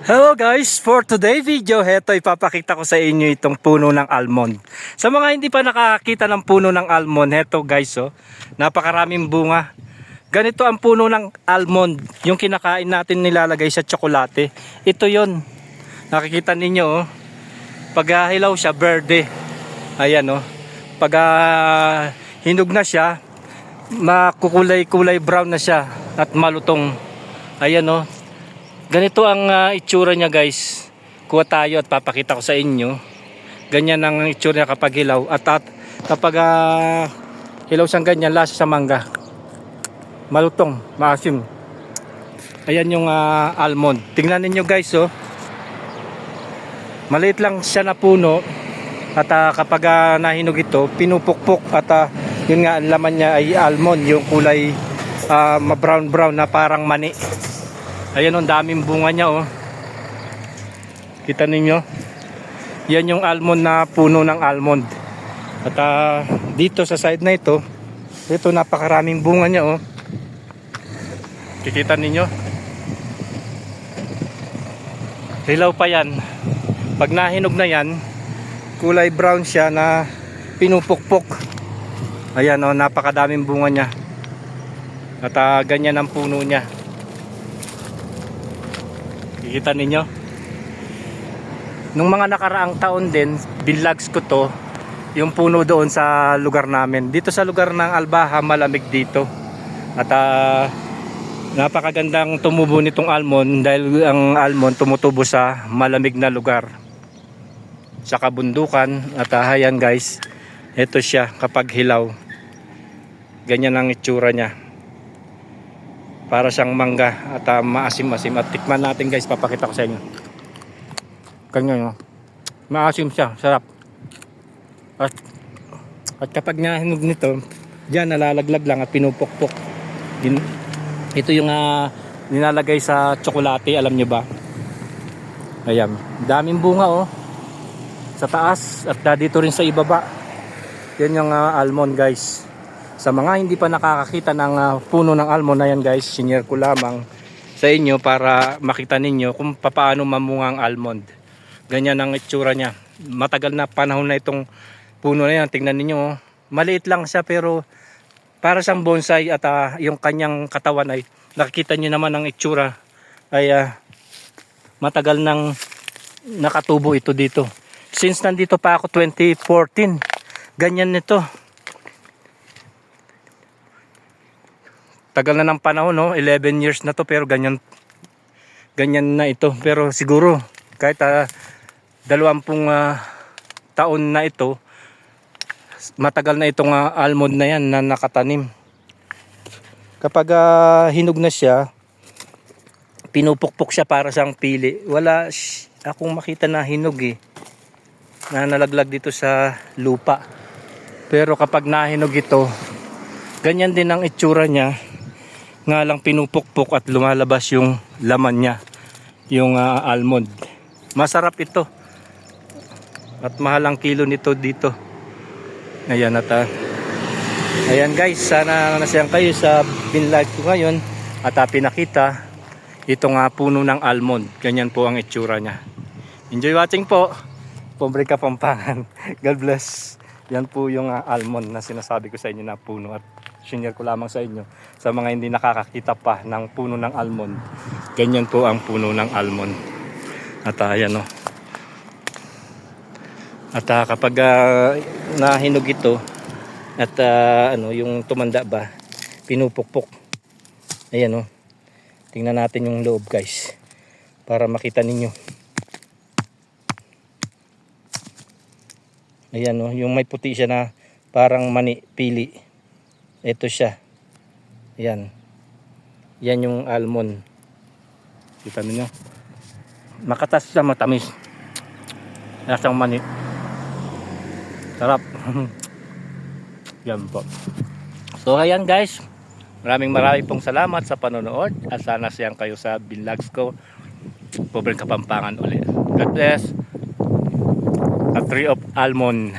Hello guys, for today video, heto ipapakita ko sa inyo itong puno ng almond. Sa mga hindi pa nakakita ng puno ng almond, heto guys, oh, napakaraming bunga. Ganito ang puno ng almond, yung kinakain natin nilalagay sa tsokolate. Ito yon, nakikita ninyo, oh, pag hilaw siya, berde. Ayan, oh, pag hinog na siya, makukulay-kulay brown na siya at malutong. Ayan, oh. Ganito ang itsura niya guys. Kuha tayo at papakita ko sa inyo. Ganyan ang itsura niya kapag hilaw. At kapag hilaw siyang ganyan, lasa sa mangga. Malutong, maasim. Ayan yung almond. Tingnan niyo guys, oh. Maliit lang siya na puno. At kapag nahinog ito, pinupukpok. At yun nga, ang laman niya ay almond. Yung kulay ma-brown-brown na parang mani. Ayan, ang daming bunga niya, oh. Kita ninyo? Yan yung almond na puno ng almond. At dito sa side na ito napakaraming bunga niya, oh. Kikita ninyo? Hilaw pa yan. Pag nahinog na yan, kulay brown siya na pinupukpok. Ayan, oh, napakadaming bunga niya. At ganyan ang puno niya. Kikita ninyo? Nung mga nakaraang taon din, binlogs ko to, yung puno doon sa lugar namin. Dito sa lugar ng Albaha, malamig dito. At napakagandang tumubo nitong almond dahil ang almond tumutubo sa malamig na lugar. Sa kabundukan. At ayan guys, ito siya kapag hilaw. Ganyan ang itsura niya. Para siyang mangga at maasim-asim. At tikman natin guys, papakita ko sa inyo. Ganyan, no? Maasim siya, sarap. At kapag nahinog nito, diyan nalalaglag lang at pinupukpok. Ito yung nilalagay sa tsokolate, alam nyo ba? Ayan, daming bunga, oh. Sa taas at dito rin sa ibaba. Yan yung almond guys. Sa mga hindi pa nakakakita ng puno ng almond na yan guys, sinare ko lamang sa inyo para makita ninyo kung paano mamunga ang almond. Ganyan ang itsura niya. Matagal na panahon na itong puno na yan. Tingnan ninyo, oh. Maliit lang siya pero para siyang bonsai at yung kanyang katawan ay nakikita nyo naman ang itsura ay matagal nang nakatubo ito dito. Since nandito pa ako 2014, ganyan nito. Tagal na ng panahon, no? 11 years na to pero ganyan na ito. Pero siguro kahit 20 taon na ito, matagal na itong almond na yan na nakatanim. Kapag hinog na siya, pinupukpok siya para siyang pili. Wala akong makita na hinog na nalaglag dito sa lupa. Pero kapag nahinog ito, ganyan din ang itsura niya. Nga lang pinupukpok at lumalabas yung laman niya, yung almond. Masarap ito at mahal ang kilo nito dito. Ayan, at ayan guys, sana nasayang kayo sa binlog ko ngayon at pinakita itong puno ng almond. Ganyan po ang itsura niya. Enjoy watching po. Pobre Kapampangan. God bless. Yan po yung almond na sinasabi ko sa inyo na puno at sinare ko lamang sa inyo. Sa mga hindi nakakakita pa ng puno ng almond, ganyan po ang puno ng almond. At ayan, oh. At kapag nahinog ito at yung tumanda ba, pinupukpok. Ayan, oh. Tingnan natin yung loob guys para makita ninyo. Ayan, oh, yung may puti siya na parang mani, pili. Ito siya. Ayan. Yan yung almond. Kita niyo. Makatas siya, matamis. Lasang mani. Sarap. Yan po. So ayan guys. Maraming pong salamat sa panonood. At sana siyang kayo sa binlogs ko. Pobre Kapampangan ulit. God bless. A tree of almond.